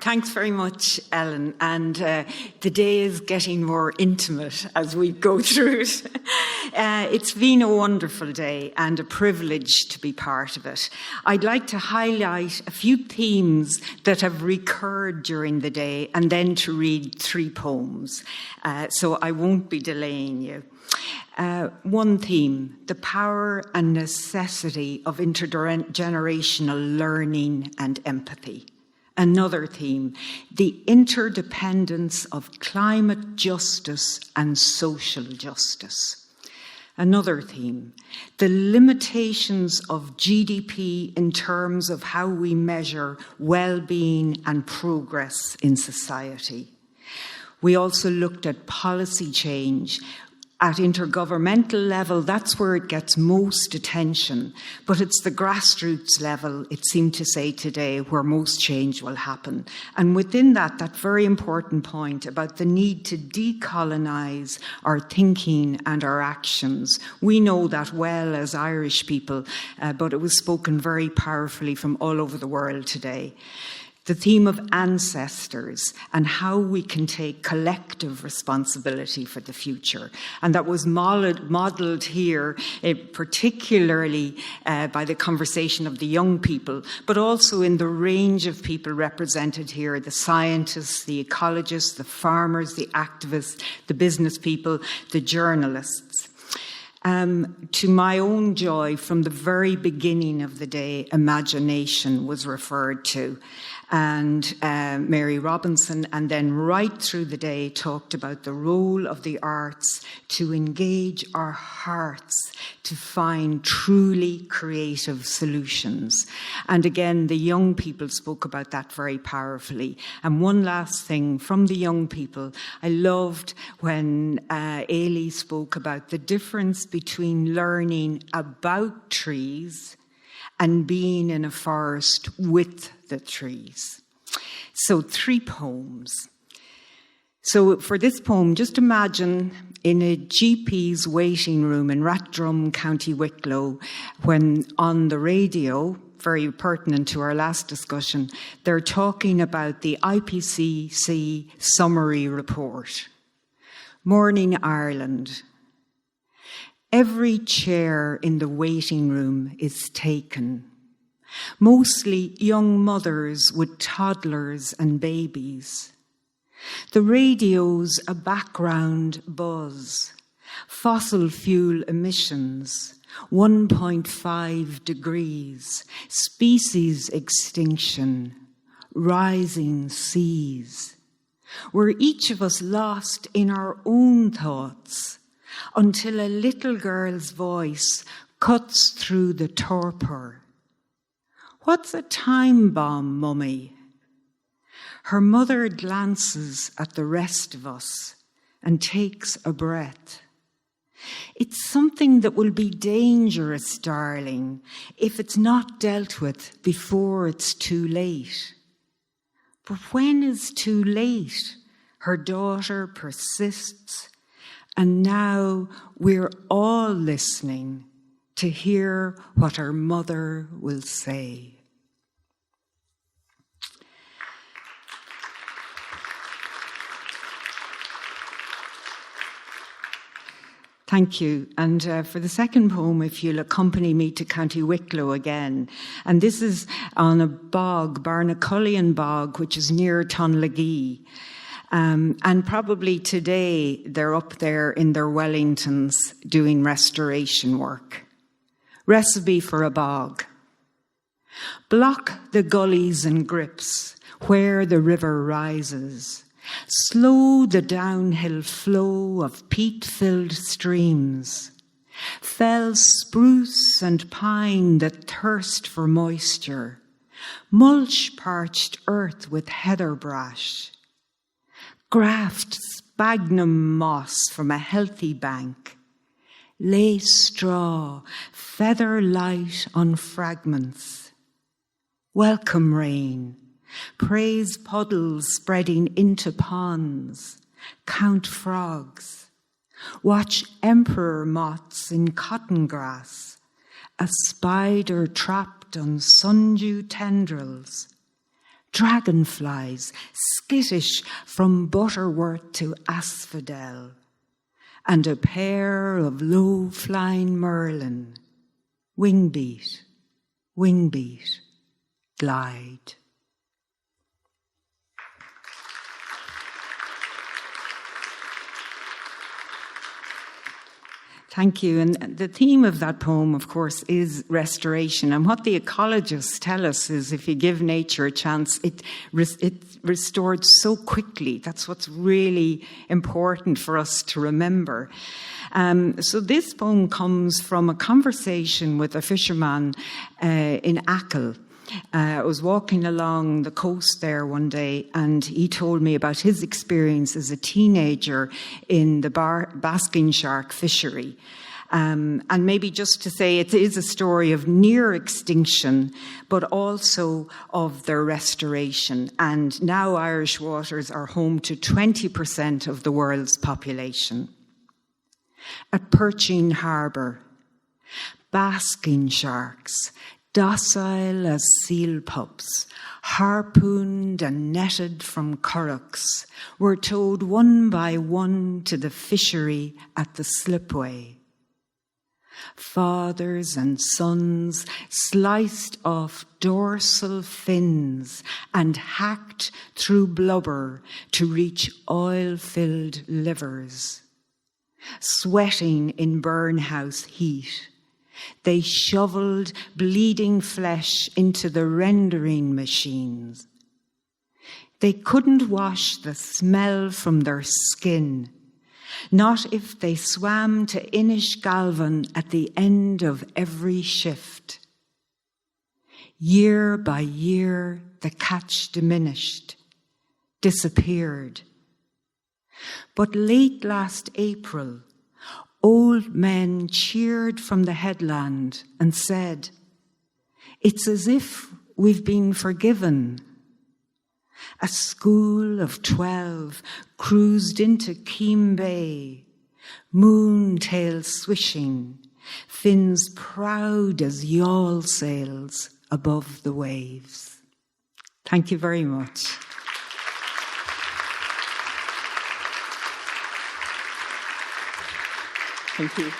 Thanks very much, Ellen. And the day is getting more intimate as we go through it. It's been a wonderful day and a privilege to be part of it. I'd like to highlight a few themes that have recurred during the day and then to read 3 poems. So I won't be delaying you. One theme, the power and necessity of intergenerational learning and empathy. Another theme, the interdependence of climate justice and social justice. Another theme, the limitations of GDP in terms of how we measure well-being and progress in society. We also looked at policy change. At intergovernmental level, that's where it gets most attention, but it's the grassroots level, it seemed to say today, where most change will happen. And within that very important point about the need to decolonise our thinking and our actions. We know that well as Irish people, but it was spoken very powerfully from all over the world today. The theme of ancestors and how we can take collective responsibility for the future. And that was modelled here, particularly by the conversation of the young people, but also in the range of people represented here, the scientists, the ecologists, the farmers, the activists, the business people, the journalists. To my own joy, from the very beginning of the day, imagination was referred to. And Mary Robinson, and then right through the day, talked about the role of the arts to engage our hearts to find truly creative solutions. And again, the young people spoke about that very powerfully. And one last thing from the young people, I loved when Ailey spoke about the difference between learning about trees and being in a forest with the trees. So 3 poems. So for this poem, just imagine in a GP's waiting room in Rathdrum, County Wicklow, when on the radio, very pertinent to our last discussion, they're talking about the IPCC summary report. Morning Ireland. Every chair in the waiting room is taken. Mostly young mothers with toddlers and babies. The radio's a background buzz. Fossil fuel emissions, 1.5 degrees. Species extinction, rising seas. We're each of us lost in our own thoughts, until a little girl's voice cuts through the torpor. What's a time bomb, Mummy? Her mother glances at the rest of us and takes a breath. It's something that will be dangerous, darling, if it's not dealt with before it's too late. But when is too late? Her daughter persists. And now we're all listening to hear what our mother will say. Thank you. And for the second poem, if you'll accompany me to County Wicklow again. And this is on a bog, Barnacullion Bog, which is near Tonlagee. And probably today they're up there in their Wellingtons doing restoration work. Recipe for a bog. Block the gullies and grips where the river rises. Slow the downhill flow of peat-filled streams. Fell spruce and pine that thirst for moisture. Mulch parched earth with heather brash. Graft sphagnum moss from a healthy bank. Lay straw, feather light on fragments. Welcome rain. Praise puddles spreading into ponds. Count frogs. Watch emperor moths in cotton grass. A spider trapped on sundew tendrils. dragonflies skittish from Butterworth to Asphodel, and a pair of low-flying merlin, wing-beat, glide. Thank you. And the theme of that poem, of course, is restoration. And what the ecologists tell us is if you give nature a chance, it restored so quickly. That's what's really important for us to remember. So this poem comes from a conversation with a fisherman in Achill. I was walking along the coast there one day, and he told me about his experience as a teenager in the basking shark fishery. And maybe just to say, it is a story of near extinction, but also of their restoration. And now Irish waters are home to 20% of the world's population. At Percheen Harbour, basking sharks, docile as seal pups, harpooned and netted from currachs, were towed one by one to the fishery at the slipway. Fathers and sons sliced off dorsal fins and hacked through blubber to reach oil-filled livers. Sweating in burnhouse heat, they shoveled bleeding flesh into the rendering machines. They couldn't wash the smell from their skin, not if they swam to Inishgalvan at the end of every shift. Year by year, the catch diminished, disappeared. But late last April, old men cheered from the headland and said, "It's as if we've been forgiven." A school of 12 cruised into Keem Bay, moon-tail swishing, fins proud as yawl sails above the waves. Thank you very much. Thank you.